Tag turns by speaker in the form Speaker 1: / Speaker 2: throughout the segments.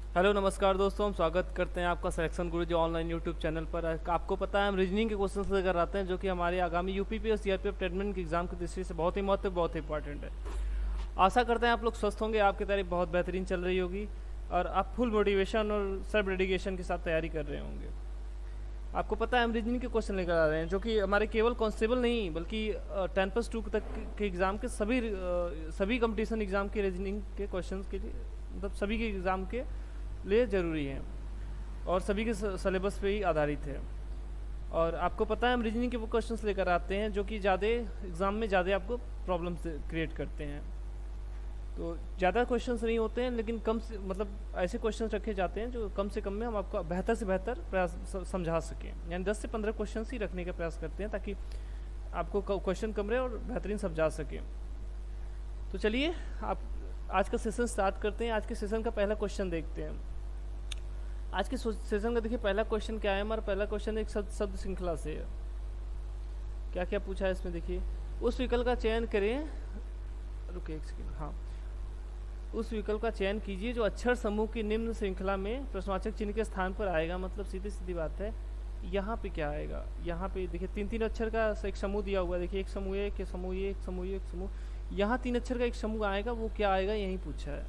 Speaker 1: Hello नमस्कार दोस्तों, हम स्वागत करते हैं आपका सिलेक्शन गुरु जो ऑनलाइन यूट्यूब चैनल पर है। आपको पता है हम रीजनिंग के क्वेश्चन लेकर आते हैं जो कि हमारे आगामी यूपीपी और सीआरपीएफ ट्रेडमेंट के एग्जाम की दृष्टि से बहुत ही महत्व बहुत ही इंपॉर्टेंट है। आशा करते हैं आप लोग स्वस्थ होंगे, आपकी तैयारी बहुत बेहतरीन चल रही होगी और आप फुल मोटिवेशन और सेल्फ डेडिकेशन के साथ तैयारी कर रहे होंगे। आपको पता है हम रीजनिंग के क्वेश्चन लेकर आ रहे हैं जो कि हमारे केवल कांस्टेबल नहीं बल्कि 10+2 तक के एग्ज़ाम के सभी कंपटीशन एग्ज़ाम के रीजनिंग के क्वेश्चन के लिए, मतलब सभी के एग्ज़ाम के लिए ज़रूरी है और सभी के सिलेबस पे ही आधारित है। और आपको पता है हम रीजनिंग के वो क्वेश्चंस लेकर आते हैं जो कि ज़्यादा एग्ज़ाम में ज़्यादा आपको प्रॉब्लम्स क्रिएट करते हैं। तो ज़्यादा क्वेश्चंस नहीं होते हैं लेकिन कम से मतलब ऐसे क्वेश्चंस रखे जाते हैं जो कम से कम में हम आपको बेहतर से बेहतर प्रयास समझा सकें। यानी 10 से 15 क्वेश्चंस ही रखने का प्रयास करते हैं ताकि आपको क्वेश्चन कम रहे और बेहतरीन समझा सकें। तो चलिए आप आज का सेशन स्टार्ट करते हैं। आज के सेशन का पहला क्वेश्चन देखते हैं। आज के सेशन का देखिए पहला क्वेश्चन क्या है। हमारा पहला क्वेश्चन एक शब्द श्रृंखला से है। क्या क्या पूछा है इसमें देखिए। उस विकल्प का चयन करें, रुकिए एक सेकंड, हाँ, उस विकल्प का चयन कीजिए जो अक्षर समूह की निम्न श्रृंखला में प्रश्नवाचक चिन्ह के स्थान पर आएगा। मतलब सीधी सीधी बात है, यहाँ पे क्या आएगा। यहाँ पे देखिए 3-3 अक्षर का एक समूह दिया हुआ है। देखिए एक समूह एक समूह एक समूह एक समूह, यहाँ 3 अक्षर का एक समूह आएगा। वो क्या आएगा यही पूछा है,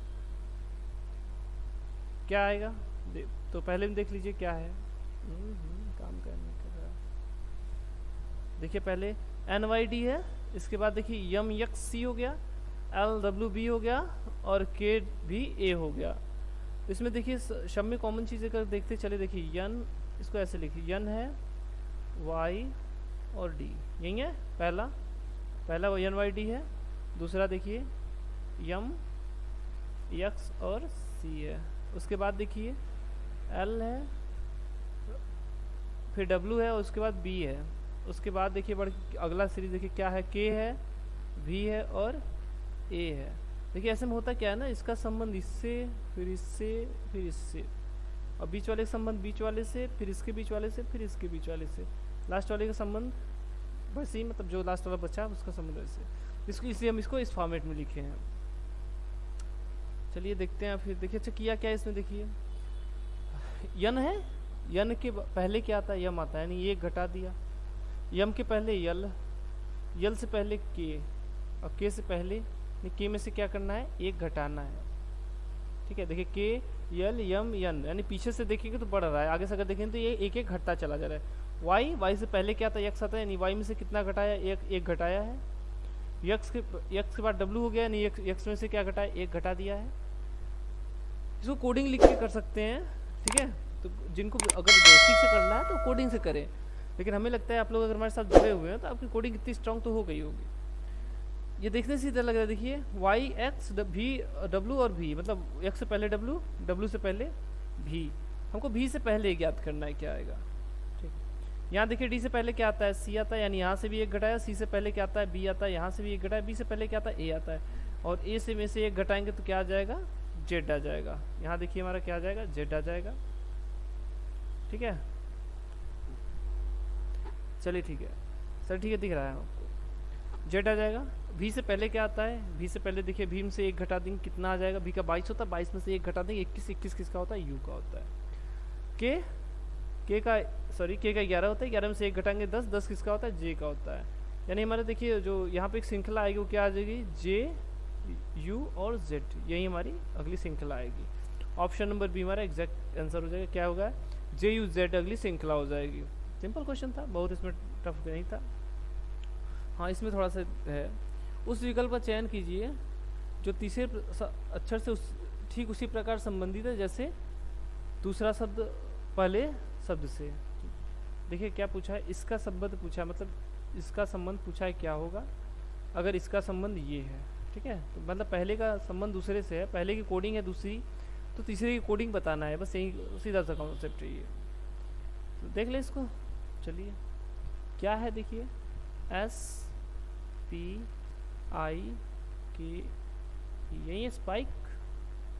Speaker 1: क्या आएगा। तो पहले में देख लीजिए क्या है। काम करने का देखिए पहले NYD है, इसके बाद देखिए MXC हो गया, LWB हो गया और KVA हो गया। इसमें देखिए शब्द में कॉमन चीज़ अगर देखते चले, देखिए यन, इसको ऐसे लिखिए, यन है, Y और D, यही है। पहला वो NYD है, दूसरा देखिए MX और C है। उसके बाद देखिए L है, फिर W है और उसके बाद B है। उसके बाद देखिए अगला सीरीज देखिए क्या है, K है, V है और A है। देखिए ऐसे में होता क्या है ना, इसका संबंध इससे, फिर इससे, फिर इससे, और बीच वाले का संबंध बीच वाले से, फिर इसके बीच वाले से, फिर इसके बीच वाले से, लास्ट वाले का संबंध वैसे ही, मतलब जो लास्ट वाला बचा उसका संबंध वैसे। इसलिए हम इसको इस फॉर्मेट में लिखे हैं। चलिए देखते हैं फिर। देखिए अच्छा किया क्या है इसमें, देखिए यन है, यन के पहले क्या आता है, यम आता है, यानी ये घटा दिया। यम के पहले यल, यल से पहले के, और के से पहले के में से क्या करना है, एक घटाना है। ठीक है, देखिए के, यल, यम, यन, यानी पीछे से देखेंगे तो बढ़ रहा है, आगे से अगर देखेंगे तो ये एक एक घटता चला जा रहा है। वाई, वाई से पहले क्या था, यक्स आता है, यानी वाई में से कितना घटाया, एक घटाया है। यक्स के बाद डब्लू हो गया, यानी यक्स में से क्या घटाया, एक घटा दिया है। इसको कोडिंग लिख के कर सकते हैं, ठीक है। तो जिनको अगर बेसिक से करना है तो कोडिंग से करें, लेकिन हमें लगता है आप लोग अगर हमारे साथ जुड़े हुए हैं तो आपकी कोडिंग इतनी स्ट्रांग तो हो गई होगी। ये देखने से इधर लग रहा है, देखिए वाई, एक्स, भी, डब्लू और भी, मतलब एक्स से पहले डब्लू, डब्लू से पहले भी। हमको भी से पहले ज्ञात करना है क्या आएगा। ठीक, यहाँ देखिए डी से पहले क्या आता है, सी आता है, यानी यहाँ से भी एक घटाया। सी से पहले क्या आता है, बी आता है, यहाँ से भी एक घटाया। बी से पहले क्या आता है, ए आता है, और ए से में से एक घटाएंगे तो क्या आ जाएगा, जेड आ जाएगा। यहाँ देखिए हमारा क्या आ जाएगा, जेड आ जाएगा। ठीक है, चलिए ठीक है सर, ठीक है दिख रहा है आपको, जेड आ जाएगा। भी से पहले क्या आता है, भी से पहले देखिए भीम से एक घटा देंगे, कितना आ जाएगा, भी का 22 होता है, 22 में से एक घटा देंगे 21, 21 किसका होता है, यू का होता है। के का 11 होता है, 11 में से एक घटाएंगे 10, 10 किसका होता है, जे का होता है। यानी हमारे देखिए जो यहाँ पे एक श्रृंखला आएगी वो क्या आ जाएगी, जे, यू और जेड, यही हमारी अगली श्रृंखला आएगी। ऑप्शन नंबर बी हमारा एग्जैक्ट आंसर हो जाएगा। क्या होगा, जे यू जेड अगली श्रृंखला हो जाएगी। सिंपल क्वेश्चन था, बहुत इसमें टफ नहीं था। हाँ इसमें थोड़ा सा है। उस विकल्प का चयन कीजिए जो तीसरे अक्षर से ठीक उसी प्रकार संबंधित है जैसे दूसरा शब्द पहले शब्द से। देखिए क्या पूछा है, इसका संबंध पूछा है, मतलब इसका संबंध पूछा है क्या होगा अगर इसका संबंध ये है। ठीक है, तो मतलब पहले का संबंध दूसरे से है, पहले की कोडिंग है दूसरी, तो तीसरे की कोडिंग बताना है, बस यही सीधा सा कॉन्सेप्ट है ये। तो देख ले इसको, चलिए क्या है, देखिए SPIK, यही है स्पाइक।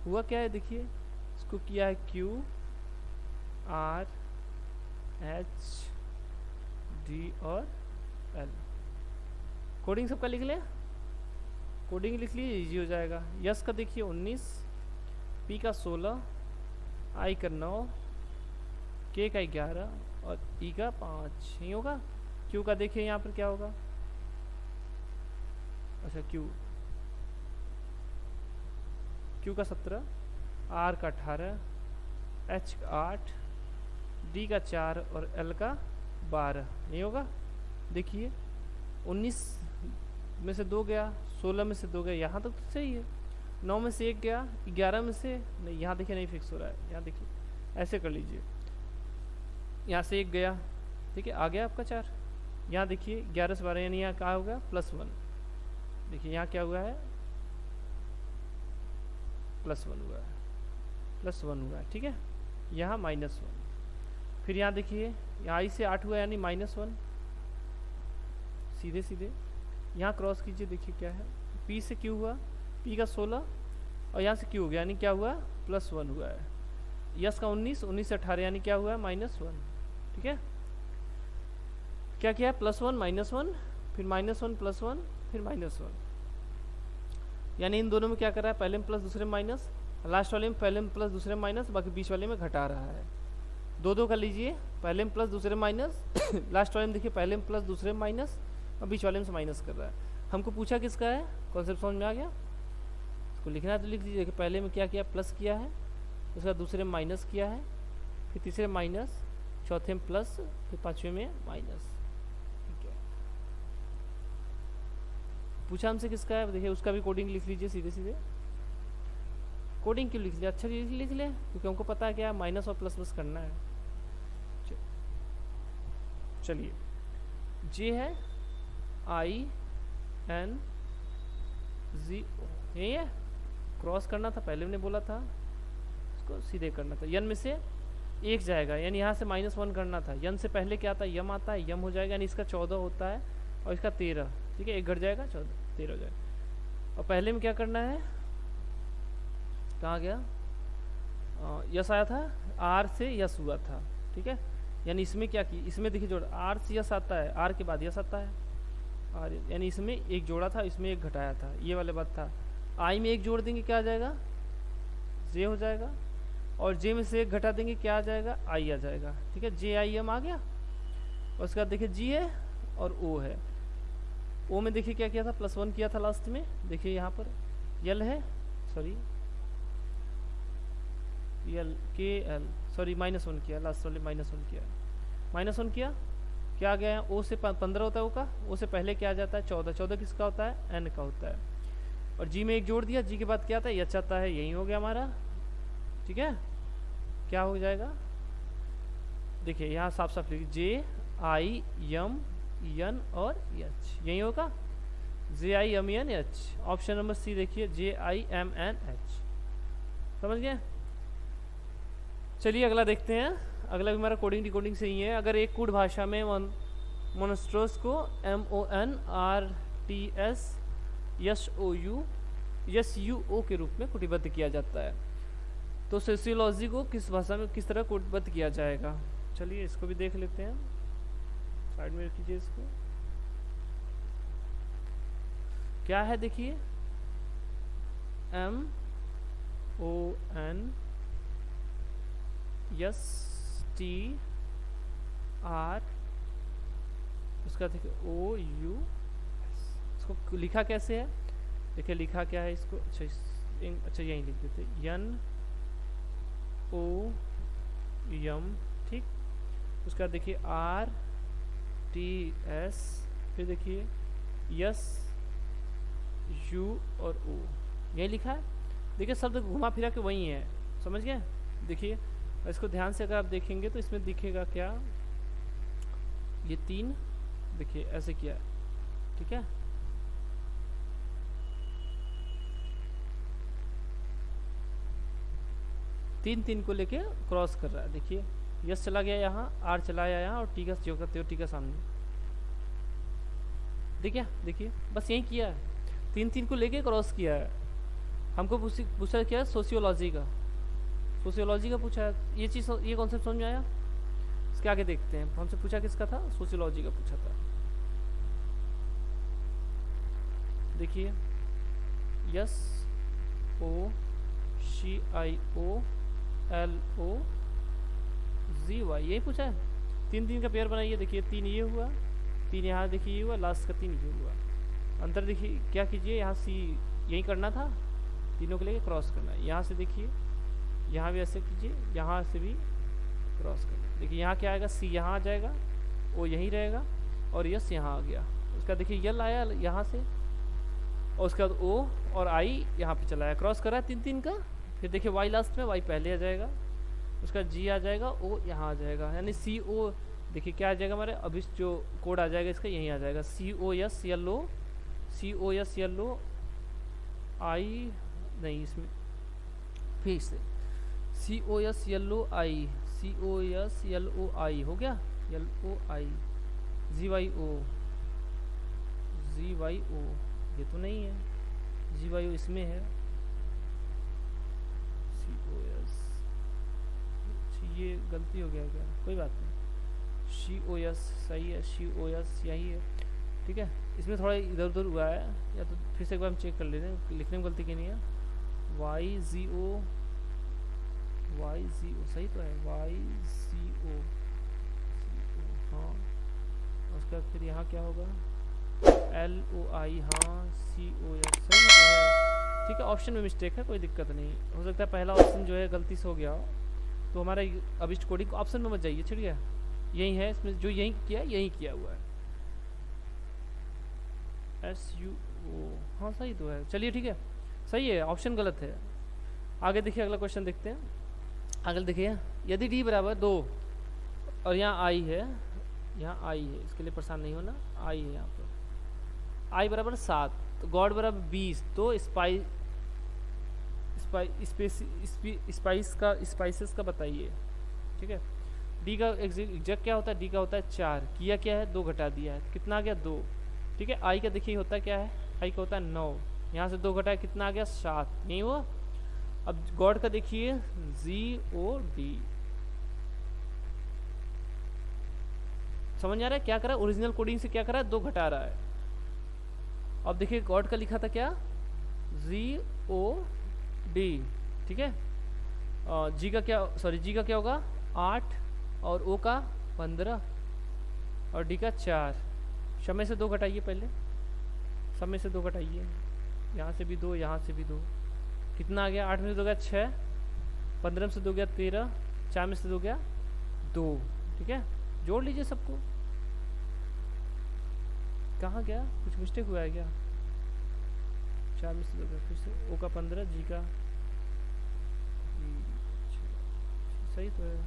Speaker 1: हुआ क्या है, देखिए इसको किया है QRHD और L। कोडिंग सबका लिख ले, कोडिंग लिख लीजिए, इजी हो जाएगा। यस का देखिए 19, पी का 16, आई का 9, के का 11 और ई का 5, नहीं होगा। क्यू का देखिए यहाँ पर क्या होगा, अच्छा क्यू का 17, आर का 18, एच का 8, डी का 4 और एल का 12, नहीं होगा। देखिए 19 में से 2 गया, 16 में से 2 गया, यहाँ तक तो सही है। 9 में से 1 गया, 11 में से नहीं, यहाँ देखिए नहीं फिक्स हो रहा है। यहाँ देखिए ऐसे कर लीजिए, यहाँ से 1 गया, ठीक है, आ गया आपका 4। यहाँ देखिए 11 से 12 यानी यहाँ क्या हो गया +1। देखिए यहाँ क्या हुआ है, +1 हुआ है, +1 हुआ है, ठीक है। यहाँ -1, फिर यहाँ देखिए यहाँ आई से 8 हुआ यानी -1, सीधे सीधे यहाँ क्रॉस कीजिए, देखिए क्या है, P से Q हुआ, P का 16 और यहाँ से Q हो गया यानी क्या हुआ +1 हुआ है। यस का 19, 19 से 18 यानी क्या हुआ है -1, ठीक है। क्या किया है, +1 -1 फिर -1 +1 फिर -1, यानी इन दोनों में क्या कर रहा है, पहले में प्लस दूसरे में माइनस, लास्ट वाले में पहले में प्लस दूसरे में माइनस, बाकी बीच वाले में घटा रहा है। 2 कर लीजिए, पहले में प्लस दूसरे में माइनस लास्ट वाले में देखिए पहले में प्लस दूसरे में माइनस और बीच वाले में से माइनस कर रहा है। हमको पूछा किसका है, कॉन्सेप्ट समझ में आ गया। इसको लिखना है तो लिख दीजिए कि पहले में क्या किया, प्लस किया है, उसका दूसरे में माइनस किया है, फिर तीसरे में माइनस, चौथे में प्लस, फिर पाँचवें में माइनस, ठीक है। पूछा हमसे किसका है, देखिए उसका भी कोडिंग लिख लीजिए, सीधे सीधे कोडिंग क्यों लिख लिया, अच्छा लिख ले, क्योंकि हमको पता है क्या माइनस और प्लस प्लस करना है। चलिए जे है INZO, यही है, क्रॉस करना था, पहले मैंने बोला था, इसको सीधे करना था। यन में से 1 जाएगा यानी यहाँ से -1 करना था। यन से पहले क्या आता है, यम आता है, यम हो जाएगा यानी इसका 14 होता है और इसका 13, ठीक है, 1 घट जाएगा 14, 13 हो जाएगा। और पहले में क्या करना है, कहाँ गया, यस आया था, आर से यस हुआ था, ठीक है, यानी इसमें क्या की, इसमें देखिए जोड़, आर से यस आता है, आर के बाद यस आता है, आर यानी इसमें 1 जोड़ा था, इसमें 1 घटाया था, ये वाले बात था। आई में 1 जोड़ देंगे क्या आ जाएगा, जे हो जाएगा, और जे में से 1 घटा देंगे क्या आ जाएगा, आई आ जाएगा, ठीक है, JIM आ गया। और उसके बाद देखिए जी है और ओ है। ओ में देखिए क्या किया था, +1 किया था लास्ट में, देखिए यहाँ पर यल है, सॉरी KL, सॉरी -1 किया, लास्ट वाले -1 किया, -1 किया, क्या आ गया है, ओ से 15 होता है, ओ का, ओ से पहले क्या आ जाता है 14, 14 किसका होता है, N का होता है। और जी में 1 जोड़ दिया, जी के बाद क्या आता है, एच आता है, यही हो गया हमारा, ठीक है। क्या हो जाएगा, देखिए यहाँ साफ साफ लिखिए, JIMN और H, यही होगा, JIMN H, option number C देखिए, JIMN H, समझ गए। चलिए अगला देखते हैं, अगला भी हमारा कोडिंग डिकोडिंग से ही है। अगर एक कूट भाषा में मोनस्ट्रोस को MONRTSSUO के रूप में कूटबद्ध किया जाता है, तो सोशियोलॉजी को किस भाषा में किस तरह कूटबद्ध किया जाएगा। चलिए इसको भी देख लेते हैं, साइड में रखिए इसको, क्या है देखिए, MONSTR, उसका देखिए OU, इसको लिखा कैसे है, देखिए लिखा क्या है इसको, अच्छा अच्छा यहीं लिख देते, NOM, ठीक। उसका देखिए RTS, फिर देखिए SU और O, यही लिखा है। देखिए शब्द घुमा फिरा के वही है, समझ गए। देखिए इसको ध्यान से अगर आप देखेंगे तो इसमें दिखेगा क्या, ये 3 देखिए ऐसे किया है, ठीक है, तीन को लेके क्रॉस कर रहा है। देखिए यस चला गया यहाँ, आर चला गया यहाँ, और टी का जो करते हो टी का सामने, देखिए बस यही किया है, 3 को लेके क्रॉस किया है। हमको पूछा क्या, सोशियोलॉजी का पूछा है, ये चीज़, ये कॉन्सेप्ट समझ में आया। इसके आगे देखते हैं, हमसे पूछा किसका था, सोशियोलॉजी का पूछा था। देखिए SOCIO LOGY, यही पूछा है। 3 3 का पेयर बनाइए, देखिए 3 ये हुआ, 3 यहाँ देखिए ये हुआ, लास्ट का 3 ये हुआ। अंतर देखिए क्या कीजिए, यहाँ C यही करना था, तीनों को लेके क्रॉस करना है। यहाँ से देखिए यहाँ भी ऐसे कीजिए, यहाँ से भी क्रॉस करना। देखिए यहाँ क्या आएगा, C यहाँ आ जाएगा, O यहीं रहेगा और यस यहाँ आ गया। उसका देखिए यल आया यहाँ से और उसके बाद O और I यहाँ पे चला आया, क्रॉस करा है 3 3 का। फिर देखिए Y लास्ट में, Y पहले आ जाएगा, उसका G आ जाएगा, O यहाँ आ जाएगा, यानी CO देखिए क्या आ जाएगा हमारे, अभी जो कोड आ जाएगा इसका यहीं आ जाएगा, COSLO I नहीं, इसमें फिर से COSLO I हो गया, LOI GYO ये तो नहीं है, GYO इसमें है, COS ये गलती हो गया क्या, कोई बात नहीं, COS सही है, COS यही है, ठीक है। इसमें थोड़ा इधर उधर हुआ है, या तो फिर से एक बार हम चेक कर लेते हैं, लिखने में गलती की नहीं है। YGO सही तो है, YGO हाँ, उसके बाद फिर यहाँ क्या होगा, LOI हाँ, COS सही तो है, ठीक है। ऑप्शन में मिस्टेक है, कोई दिक्कत नहीं, हो सकता है पहला ऑप्शन जो है गलती से हो गया हो, तो हमारा अभिष्ट कोडिंग ऑप्शन में मत जाइए, ठीक है, यही है, इसमें जो यही किया यही किया हुआ है, SUO हाँ सही तो है, चलिए ठीक है, सही है, ऑप्शन गलत है। आगे देखिए, अगला क्वेश्चन देखते हैं। आगे देखिए, यदि D बराबर 2 और यहाँ I है, यहाँ I है, इसके लिए परेशान नहीं होना, I है यहाँ पर, I बराबर 7, तो गॉड बराबर 20, तो स्पाइसेस का बताइए, ठीक है। D का एग्जैक्ट क्या होता है, D का होता है 4, किया क्या है 2 घटा दिया है, कितना आ गया 2, ठीक है। I का देखिए होता है क्या है, I का होता है 9, यहाँ से 2 घटाया कितना आ गया 7, नहीं हुआ। अब गॉड का देखिए GOD, समझ आ रहा है क्या करा, ओरिजिनल कोडिंग से क्या करा है 2 घटा रहा है। अब देखिए गॉड का लिखा था क्या, GOD, ठीक है। जी का क्या, सॉरी जी का क्या होगा 8 और O का 15 और D का 4, सब में से 2 घटाइए, पहले सब में से 2 घटाइए, यहाँ से भी 2, यहाँ से भी 2, कितना आ गया, 8 में से 2 गया 6, 15 में से 2 गया 13, 4 में से 2 गया 2, ठीक है। जोड़ लीजिए सबको, कहाँ गया, कुछ मिस्टेक हुआ है क्या, 4 में से 2 गया, फिर से O का 15, G का सही तो है,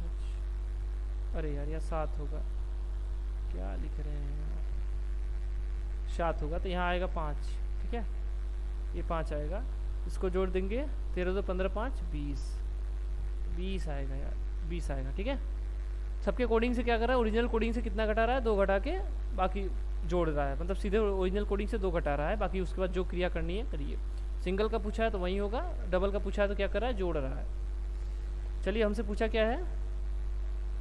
Speaker 1: अच्छा अरे यार यह 7 होगा, क्या लिख रहे हैं, 7 होगा, तो यहाँ आएगा 5, ठीक है, ये 5 आएगा, इसको जोड़ देंगे, 13 2 15 5 20 आएगा यार, 20 आएगा, ठीक है। सबके कोडिंग से क्या कर रहा है, ओरिजिनल कोडिंग से कितना घटा रहा है, 2 घटा के बाकी जोड़ रहा है, मतलब सीधे ओरिजिनल कोडिंग से 2 घटा रहा है, बाकी उसके बाद जो क्रिया करनी है करिए। सिंगल का पूछा है तो वही होगा, डबल का पूछा है तो क्या कर रहा है, जोड़ रहा है। चलिए हमसे पूछा क्या है,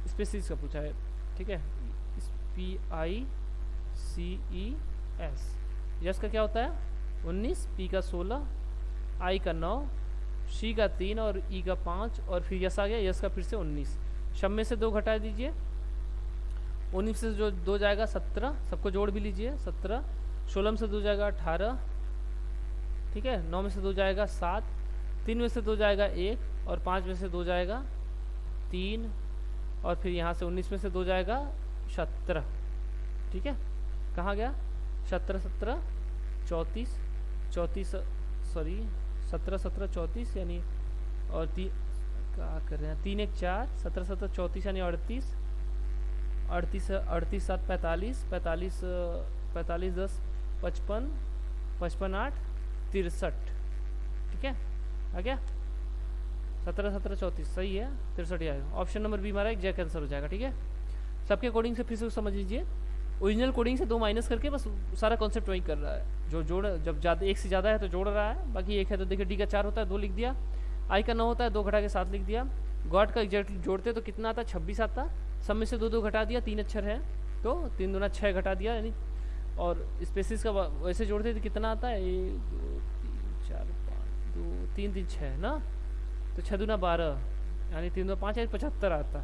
Speaker 1: स्पेसिस का पूछा है, ठीक है, SPICES, यस का क्या होता है 19, P का 16, I का 9, C का 3 और E का 5 और फिर यस आ गया, यस का फिर से 19, शब में से 2 घटा दीजिए, 19 से जो 2 जाएगा 17, सबको जोड़ भी लीजिए 17, 16 में से 2 जाएगा 18, ठीक है, 9 में से 2 जाएगा 7, 3 में से 2 जाएगा 1 और 5 में से 2 जाएगा 3 और फिर यहाँ से 19 में से 2 जाएगा 17, ठीक है। कहाँ गया 17 17 34 34 सॉरी 17 17 34 यानी और क्या कर रहे हैं 3 1 4 17 17 34 यानी 38 38 7 45 45 45 10 55 55 8 63, ठीक है, आ गया 17 17 34 सही है, 63 आएगा। ऑप्शन नंबर बी हमारा एग्जैक्ट आंसर हो जाएगा, ठीक है। सबके कोडिंग से फिर से समझ लीजिए, ओरिजिनल कोडिंग से 2 माइनस करके बस सारा कॉन्सेप्ट वही कर रहा है, जो जोड़ जब ज़्यादा एक से ज़्यादा है तो जोड़ रहा है, बाकी एक है तो देखिए डी का 4 होता है 2 लिख दिया, आई का 9 होता है 2 घटा के 7 लिख दिया, गॉड का एग्जैक्टली जोड़ते तो कितना आता 26 आता, सब में से 2 2 घटा दिया, 3 अक्षर है तो 3 दूना 6 घटा दिया यानी, और स्पेसिस का वैसे जोड़ते तो कितना आता है 1 2 3 4 5 2 3 3 6 ना, तो 6 दूना 12 यानी 3 2 5 75 आता।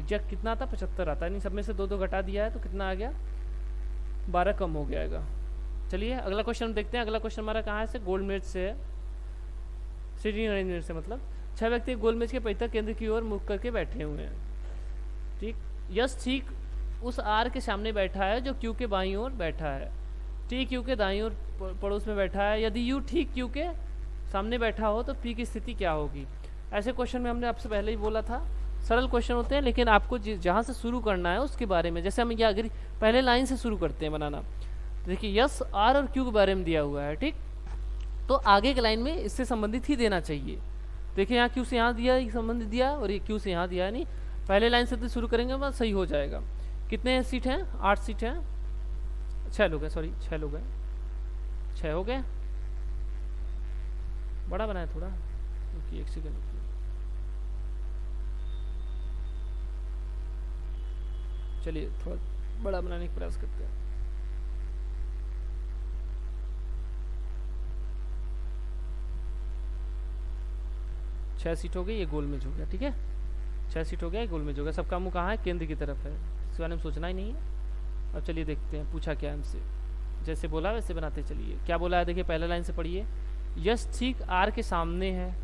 Speaker 1: एग्जैक्ट कितना आता? 75 आता। यानी सब में से 2 2 घटा दिया है तो कितना आ गया? 12 कम हो गया। चलिए अगला क्वेश्चन देखते हैं। अगला क्वेश्चन हमारा कहाँ से? गोलमेज से है, सीटिंग अरेंजमेंट से। मतलब 6 व्यक्ति गोलमेज के परितः केंद्र की ओर मुख करके बैठे हुए हैं। ठीक, यस ठीक उस आर के सामने बैठा है जो क्यू के बाईं ओर बैठा है। टी क्यू के दाईं ओर पड़ोस में बैठा है। यदि यू ठीक क्यू के सामने बैठा हो तो पी की स्थिति क्या होगी? ऐसे क्वेश्चन में हमने आपसे पहले ही बोला था सरल क्वेश्चन होते हैं, लेकिन आपको जहाँ से शुरू करना है उसके बारे में, जैसे हम ये अगर पहले लाइन से शुरू करते हैं बनाना, देखिए यस आर और क्यू के बारे में दिया हुआ है। ठीक, तो आगे के लाइन में इससे संबंधित ही देना चाहिए। देखिए यहाँ क्यू से यहाँ दिया, संबंधित दिया, और ये क्यू से यहाँ दिया, नहीं पहले लाइन से तो शुरू करेंगे बस सही हो जाएगा। कितने सीट हैं? 8 सीट हैं। 6 लोग हैं, सॉरी 6 लोग हैं। 6 हो गए। बड़ा बनाए थोड़ा, रुकिए एक सेकंड रुकिए। चलिए थोड़ा बड़ा बनाने का प्रयास करते हैं। छह सीट हो गई, ये गोल मेज हो गया। ठीक है, 6 सीट हो गया, ये गोल मेज हो गया। सबका मुंह कहाँ है? केंद्र की तरफ है। इस बारे में सोचना ही नहीं है। अब चलिए देखते हैं पूछा क्या हमसे। जैसे बोला वैसे बनाते चलिए। क्या बोला है देखिए, पहले लाइन से पढ़िए। यस ठीक आर के सामने है।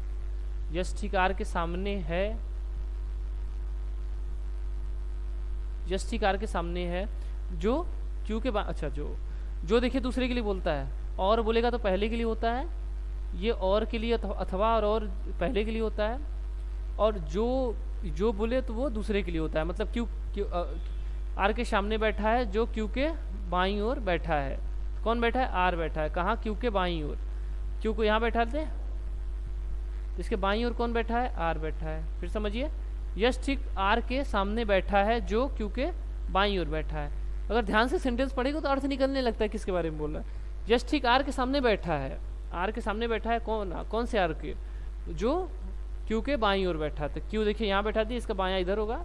Speaker 1: यस ठीक आर के सामने है। यस ठीक आर के सामने है जो क्यू के अच्छा जो देखिए दूसरे के लिए बोलता है, और बोलेगा तो पहले के लिए होता है। ये और के लिए अथवा और पहले के लिए होता है, और जो बोले तो वो दूसरे के लिए होता है। मतलब क्यू आर के सामने बैठा है जो क्यू के बाईं ओर बैठा है। कौन बैठा है? आर बैठा है। कहाँ? क्यू के बाईं ओर। क्यू को यहाँ बैठा दे, इसके बाईं ओर कौन बैठा है? आर बैठा है। फिर समझिए, यस ठीक आर के सामने बैठा है जो क्यू के बाईं ओर बैठा है। अगर ध्यान से सेंटेंस पढ़ेगा तो अर्थ निकलने लगता है किसके बारे में बोल रहा है। यस ठीक आर के सामने बैठा है। आर के सामने बैठा है कौन से आर के? जो क्यू के बाईं ओर बैठा है। तो क्यू देखिए यहाँ बैठा दिया, इसका बायां इधर होगा।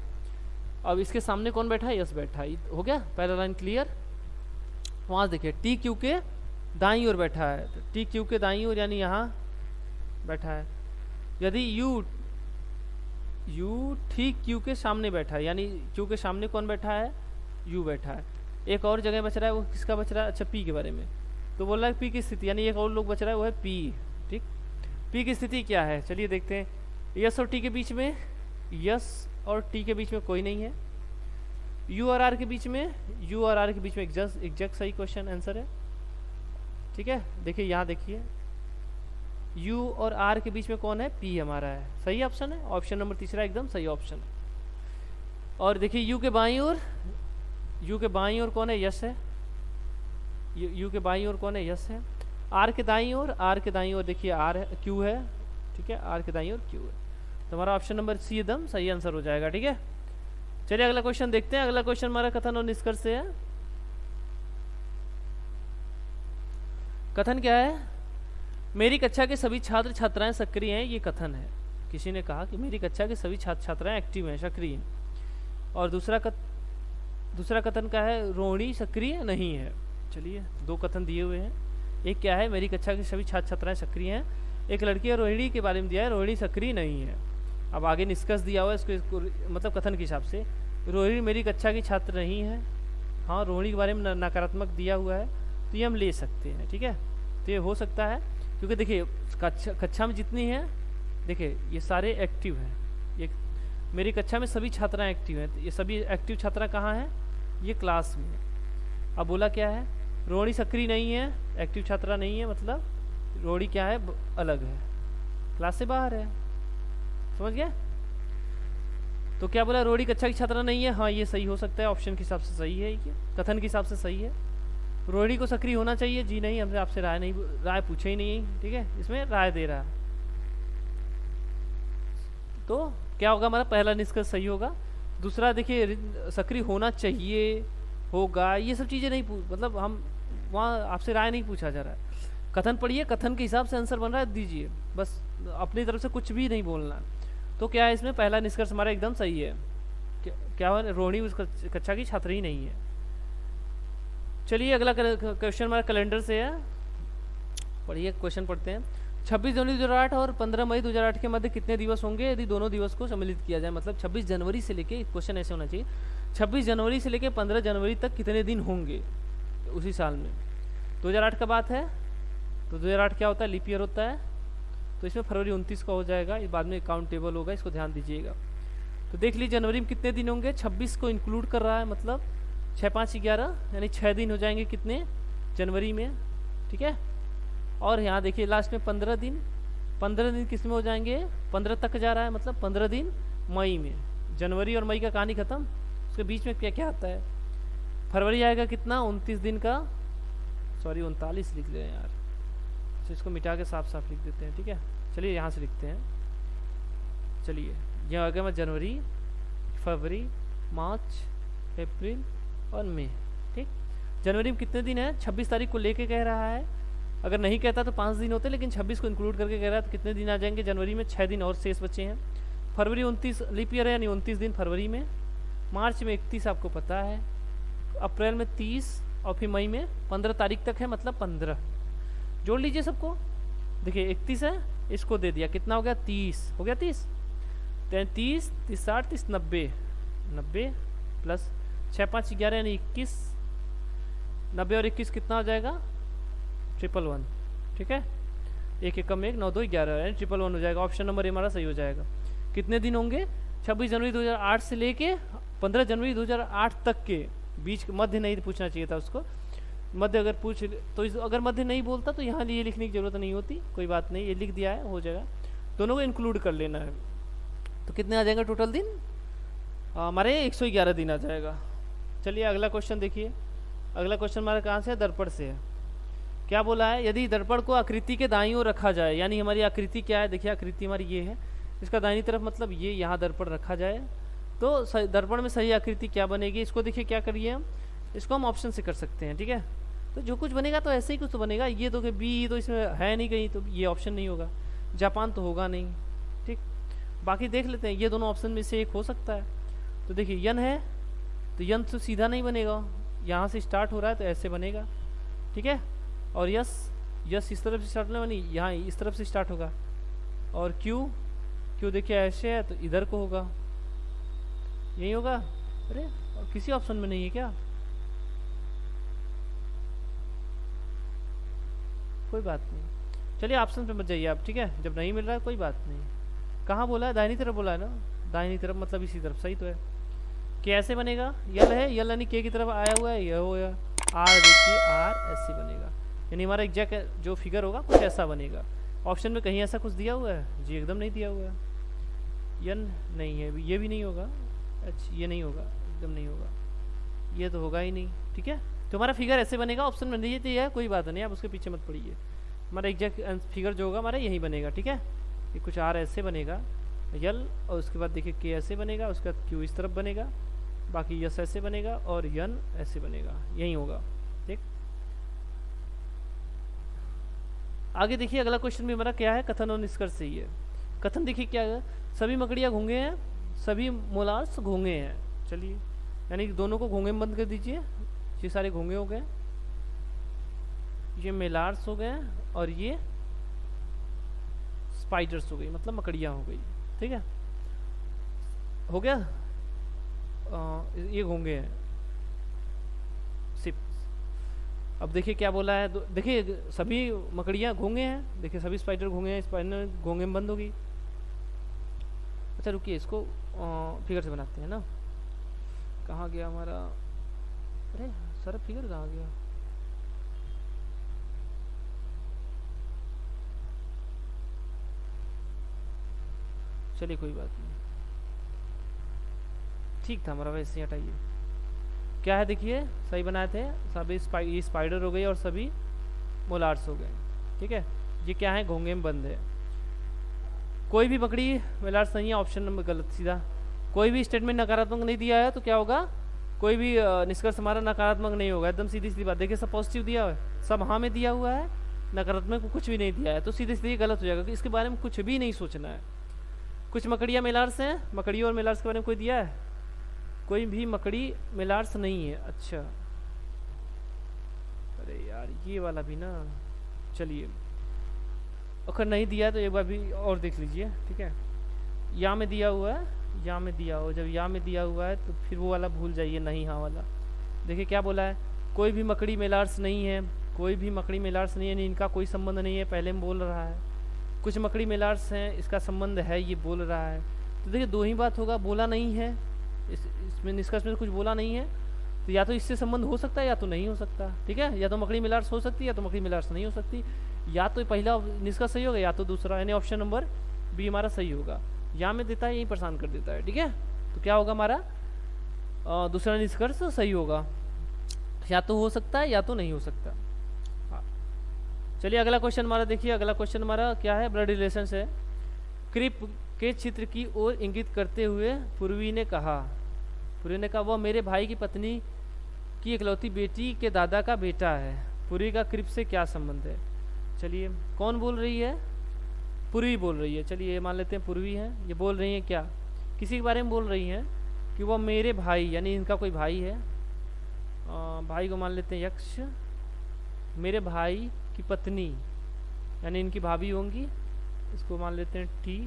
Speaker 1: अब इसके सामने कौन बैठा है? यस बैठा है। हो गया पहला लाइन क्लियर। वहां देखिए टी क्यू के दाईं ओर बैठा है। तो टी क्यू के दाईं ओर यानी यहाँ बैठा है। यदि यू ठीक क्यू के सामने बैठा है, यानी क्यू के सामने कौन बैठा है? यू बैठा है। एक और जगह बच रहा है, वो किसका बच रहा है? अच्छा पी के बारे में। तो बोल रहा है पी की स्थिति, यानी एक और लोग बच रहा है, वो है पी। ठीक, पी की स्थिति क्या है? चलिए देखते हैं। यस और टी के बीच में, यस और टी के बीच में कोई नहीं है। यू और आर के बीच में, यू और आर के बीच में एग्जैक्ट सही क्वेश्चन आंसर है। ठीक है, देखिए यहाँ देखिए, यू और आर के बीच में कौन है? पी हमारा है। सही ऑप्शन है, ऑप्शन नंबर तीसरा एकदम सही ऑप्शन। और देखिए यू के बाईं ओर कौन है? यस है। यू के बाईं ओर कौन है? यस है। आर के दाईं ओर देखिए आर है, क्यू है। ठीक है, आर के दाईं ओर क्यू है। तो हमारा ऑप्शन नंबर सी एकदम सही आंसर हो जाएगा। ठीक है, चलिए अगला क्वेश्चन देखते हैं। अगला क्वेश्चन हमारा कथन और निष्कर्ष से है। कथन क्या है? मेरी कक्षा के सभी छात्र छात्राएं सक्रिय हैं। ये कथन है। किसी ने कहा कि मेरी कक्षा के सभी छात्र छात्राएं एक्टिव हैं, सक्रिय हैं। और दूसरा कथन का है? रोहिणी सक्रिय नहीं है। चलिए 2 कथन दिए हुए हैं। एक क्या है? मेरी कक्षा की सभी छात्र छात्राएं सक्रिय हैं। एक लड़की है रोहिणी के बारे में दिया है, रोहिणी सक्रिय नहीं है। अब आगे निष्कर्ष दिया हुआ है इसको मतलब कथन के हिसाब से, रोहिणी मेरी कक्षा की छात्र नहीं है। हाँ, रोहिणी के बारे में नकारात्मक दिया हुआ है, तो ये हम ले सकते हैं। ठीक है, तो ये हो सकता है, क्योंकि देखिए कक्षा में जितनी है, देखिए ये सारे एक्टिव हैं। ये मेरी कक्षा में सभी छात्राएं एक्टिव हैं। तो ये सभी एक्टिव छात्रा कहाँ हैं? ये क्लास में। अब बोला क्या है? रोहिणी सक्रिय नहीं है, एक्टिव छात्रा नहीं है, मतलब रोहिणी क्या है? अलग है, क्लास से बाहर है। समझ गया? तो क्या बोला? रोहिणी कक्षा की छात्रा नहीं है। हाँ, ये सही हो सकता है, ऑप्शन के हिसाब से सही है, ये कथन के हिसाब से सही है। रोहिणी को सक्रिय होना चाहिए। जी नहीं, हमसे आपसे राय पूछे ही नहीं। ठीक है, इसमें राय दे रहा। तो क्या होगा? हमारा पहला निष्कर्ष सही होगा। दूसरा देखिए, सक्रिय होना चाहिए, होगा, ये सब चीज़ें नहीं मतलब हम वहाँ आपसे राय नहीं पूछा जा रहा है। कथन पढ़िए, कथन के हिसाब से आंसर बन रहा है, दीजिए, बस अपनी तरफ से कुछ भी नहीं बोलना। तो क्या है इसमें? पहला निष्कर्ष हमारा एकदम सही है। क्या हुआ? रोहिणी उस कक्षा की छात्र ही नहीं है। चलिए अगला क्वेश्चन हमारा कैलेंडर से है। पढ़िए, क्वेश्चन पढ़ते हैं। 26 जनवरी 2008 और 15 मई 2008 के मध्य कितने दिवस होंगे यदि दोनों दिवस को सम्मिलित किया जाए। मतलब 26 जनवरी से लेके, क्वेश्चन ऐसे होना चाहिए, 26 जनवरी से लेके 15 जनवरी तक कितने दिन होंगे उसी साल में। 2008 का बात है तो 2008 क्या होता है, लीप ईयर होता है, तो इसमें फरवरी 29 का हो जाएगा, ये बाद में काउंटेबल होगा, इसको ध्यान दीजिएगा। तो देख लीजिए जनवरी में कितने दिन होंगे, 26 को इंक्लूड कर रहा है, मतलब 6 5 11 यानी 6 दिन हो जाएंगे कितने जनवरी में, ठीक है। और यहाँ देखिए लास्ट में 15 दिन, 15 दिन किस में हो जाएंगे, 15 तक जा रहा है, मतलब 15 दिन मई में। जनवरी और मई का कहानी खत्म, उसके बीच में क्या क्या आता है। फरवरी आएगा कितना, 29 दिन का, सॉरी 39 लिख ले यार, तो इसको मिटा के साफ साफ लिख देते हैं, ठीक है। चलिए यहाँ से लिखते हैं, चलिए यहाँ आ गया मैं जनवरी, फरवरी, मार्च, अप्रैल और मई, ठीक। जनवरी में कितने दिन है, 26 तारीख को लेके कह रहा है, अगर नहीं कहता तो 5 दिन होते, लेकिन 26 को इंक्लूड करके कह रहा है, तो कितने दिन आ जाएंगे जनवरी में, 6 दिन और शेष बचे हैं। फरवरी 29 लीप ईयर है यानी 29 दिन फरवरी में, मार्च में 31 आपको पता है, अप्रैल में 30 और फिर मई में 15 तारीख तक है, मतलब 15 जोड़ लीजिए सबको। देखिए 31 है, इसको दे दिया, कितना हो गया 30, हो गया 30, 30 30 60 30 90, 90 प्लस 6 5 11 यानी 21, 90 और 21 कितना हो जाएगा 111, ठीक है। एक एकम एक 9 2 11 यानी 111 हो जाएगा, ऑप्शन नंबर हमारा सही हो जाएगा। कितने दिन होंगे, 26 जनवरी 2008 से लेके 15 जनवरी 2008 तक के बीच, मध्य नहीं पूछना चाहिए था उसको, मध्य अगर पूछ तो अगर मध्य नहीं बोलता तो यहाँ ये लिखने की जरूरत नहीं होती, कोई बात नहीं, ये लिख दिया है हो जाएगा, दोनों को इंक्लूड कर लेना है। तो कितने आ जाएंगे टोटल दिन, हमारे 111 दिन आ जाएगा। चलिए अगला क्वेश्चन देखिए, अगला क्वेश्चन हमारा कहाँ से है, दर्पण से है। क्या बोला है, यदि दर्पण को आकृति के दाईं ओर रखा जाए, यानी हमारी आकृति क्या है, देखिए आकृति हमारी ये है, इसका दाहिनी तरफ मतलब ये यहाँ दर्पण रखा जाए, तो दर्पण में सही आकृति क्या बनेगी। इसको देखिए क्या करिए हम, इसको हम ऑप्शन से कर सकते हैं, ठीक है। तो जो कुछ बनेगा तो ऐसे ही कुछ तो बनेगा, ये तो बी तो इसमें है नहीं कहीं, तो ये ऑप्शन नहीं होगा, जापान तो होगा नहीं, ठीक। बाकी देख लेते हैं, ये दोनों ऑप्शन में से एक हो सकता है। तो देखिए यन है, तो यन तो सीधा नहीं बनेगा, यहाँ से स्टार्ट हो रहा है तो ऐसे बनेगा, ठीक है। और यस, यस इस तरफ से स्टार्ट होने वाली, यहाँ इस तरफ से स्टार्ट होगा। और क्यू, क्यू देखिए ऐसे है तो इधर को होगा, यही होगा। अरे और किसी ऑप्शन में नहीं है क्या, कोई बात नहीं, चलिए ऑप्शन पे मत जाइए आप, ठीक है। जब नहीं मिल रहा है कोई बात नहीं। कहाँ बोला है, दाहिनी तरफ बोला है ना, दाहिनी तरफ मतलब इसी तरफ, सही तो है। के ऐसे बनेगा, यल है, यल यानी के की तरफ आया हुआ है, यह हो गया। आर देखिए, आर ऐसे बनेगा, यानी हमारा एग्जैक्ट जो फिगर होगा कुछ ऐसा बनेगा। ऑप्शन में कहीं ऐसा कुछ दिया हुआ है जी, एकदम नहीं दिया हुआ है। यन नहीं है, ये भी नहीं होगा, अच्छा ये नहीं होगा, एकदम नहीं होगा, ये तो होगा ही नहीं, ठीक है। तो हमारा फिगर ऐसे बनेगा, ऑप्शन में नहीं दिया है, कोई बात नहीं, आप उसके पीछे मत पड़िए, हमारा एग्जैक्ट फिगर जो होगा हमारा यही बनेगा, ठीक है। ये कुछ आर ऐसे बनेगा, यल, और उसके बाद देखिए के ऐसे बनेगा, उसके बाद क्यू इस तरफ बनेगा, बाकी यस ऐसे बनेगा और यन ऐसे बनेगा, यही होगा, ठीक। आगे देखिए अगला क्वेश्चन भी हमारा क्या है, कथन और निष्कर्ष से ही है। कथन देखिए क्या है, सभी मकड़ियाँ घोंगे हैं, सभी मोलार्स घोंगे हैं। चलिए यानी दोनों को घोंगे में बंद कर दीजिए, ये सारे घोंगे हो गए, ये मेलार्स हो गए और ये स्पाइडर्स हो गई, मतलब मकड़ियाँ हो गई, ठीक है, हो गया। ये घोंगे हैं, सिप। अब देखिए क्या बोला है, देखिए सभी मकड़ियाँ घोंगे हैं, देखिए सभी स्पाइडर घोंगे हैं, स्पाइडर घोंगे में बंद होगी। अच्छा रुकिए, इसको फिगर से बनाते हैं ना, कहाँ गया हमारा, अरे सर फिगर कहाँ गया, चलिए कोई बात नहीं, ठीक था हमारा, वैसे ही हटाइए। क्या है देखिए, सही बनाए थे, सभी ये स्पाइडर हो गई और सभी मोलार्स हो गए, ठीक है। ये क्या है, घोंगे में बंद है, कोई भी मकड़ी मोलार्स नहीं है, ऑप्शन नंबर गलत सीधा। कोई भी स्टेटमेंट नकारात्मक नहीं दिया है तो क्या होगा, कोई भी निष्कर्ष हमारा नकारात्मक नहीं होगा, एकदम सीधी सीधी बात। देखिए सब पॉजिटिव दिया हुआ है, सब हाँ में दिया हुआ है, नकारात्मक को कुछ भी नहीं दिया है, तो सीधे सीधे गलत हो जाएगा कि इसके बारे में कुछ भी नहीं सोचना है। कुछ मकड़ियाँ मेलार्स हैं, मकड़ियों और मेलार्स के बारे में कोई दिया है, कोई भी मकड़ी मेलार्स नहीं है। अच्छा अरे यार ये वाला भी ना, चलिए अगर नहीं दिया है तो एक बार भी और देख लीजिए, ठीक है। या में दिया हुआ है, या में दिया हुआ, जब या में दिया हुआ है तो फिर वो वाला भूल जाइए, नहीं हाँ वाला। देखिए क्या बोला है, कोई भी मकड़ी मेलार्स नहीं है, कोई भी मकड़ी मेलार्स नहीं है, यानी इनका कोई संबंध नहीं है, पहले में बोल रहा है। कुछ मकड़ी मेलार्स हैं, इसका संबंध है, ये बोल रहा है। तो देखिए दो ही बात होगा, बोला नहीं है, इसमें निष्कर्ष में कुछ बोला नहीं है, तो या तो इससे संबंध हो सकता है या तो नहीं हो सकता, ठीक है। या तो मकड़ी मिलार्स हो सकती है या तो मकड़ी मिलार्स नहीं हो सकती, या तो पहला निष्कर्ष सही होगा या तो दूसरा, यानी ऑप्शन नंबर बी हमारा सही होगा। या में देता है यही परेशान कर देता है, ठीक है। तो क्या होगा हमारा दूसरा निष्कर्ष सही होगा, या तो हो सकता है या तो नहीं हो सकता। हाँ चलिए अगला क्वेश्चन हमारा देखिए, अगला क्वेश्चन हमारा क्या है, ब्लड रिलेशन है। क्रिप के चित्र की ओर इंगित करते हुए पूर्वी ने कहा, वह मेरे भाई की पत्नी की इकलौती बेटी के दादा का बेटा है। पूर्वी का क्रिप से क्या संबंध है? चलिए कौन बोल रही है? पूर्वी बोल रही है। चलिए ये मान लेते हैं पूर्वी है। ये बोल रही है क्या, किसी के बारे में बोल रही हैं कि वह मेरे भाई, यानी इनका कोई भाई है, भाई को मान लेते हैं यक्ष, मेरे भाई की पत्नी यानी इनकी भाभी होंगी, इसको मान लेते हैं टी,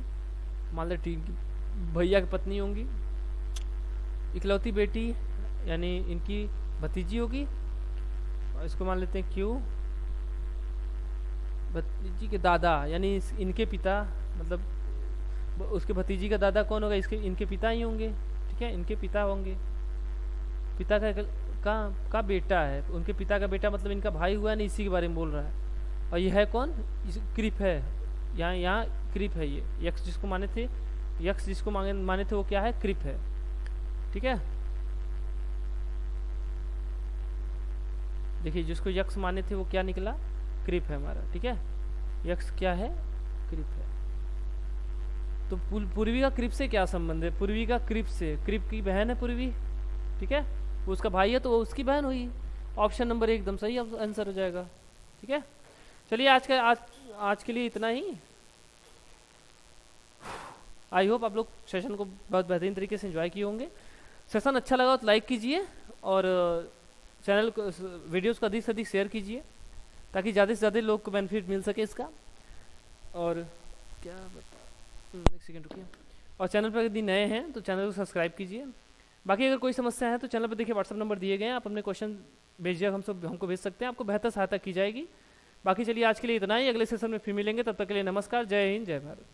Speaker 1: मान लेते टी भैया की पत्नी होंगी। इकलौती बेटी यानी इनकी भतीजी होगी, इसको मान लेते हैं क्यू। भतीजी के दादा यानी इनके पिता, मतलब उसके भतीजी का दादा कौन होगा, इसके इनके पिता ही होंगे, ठीक है, इनके पिता होंगे। पिता का बेटा है, उनके पिता का बेटा मतलब इनका भाई हुआ, नहीं इसी के बारे में बोल रहा है। और ये है कौन, क्रिप है, यहाँ क्रिप है। ये यक्ष जिसको माने थे, यक्ष जिसको माने थे वो क्या है, क्रिप है, ठीक है। देखिए जिसको यक्ष माने थे वो क्या निकला, क्रिप है हमारा, ठीक है। यक्ष क्या है, क्रिप है। तो पूर्वी का क्रिप से क्या संबंध है? पूर्वी का क्रिप से, क्रिप की बहन है पूर्वी, ठीक है, वो उसका भाई है तो वो उसकी बहन हुई। ऑप्शन नंबर एकदम सही आंसर हो जाएगा, ठीक है। चलिए आज के लिए इतना ही। आई होप आप लोग सेशन को बहुत बेहतरीन तरीके से एंजॉय किए होंगे। सेशन अच्छा लगा तो लाइक कीजिए और चैनल को, वीडियोस को अधिक से अधिक शेयर कीजिए ताकि ज़्यादा से ज़्यादा लोग को बेनिफिट मिल सके इसका। और क्या बता, एक सेकेंड रुकिए। और चैनल पर यदि नए हैं तो चैनल को सब्सक्राइब कीजिए। बाकी अगर कोई समस्या है तो चैनल पर देखिए व्हाट्सअप नंबर दिए गए हैं, आप अपने क्वेश्चन भेजिए, हमको भेज सकते हैं, आपको बेहतर सहायता की जाएगी। बाकी चलिए आज के लिए इतना ही, अगले सेशन में फिर मिलेंगे, तब तक के लिए नमस्कार, जय हिंद, जय भारत।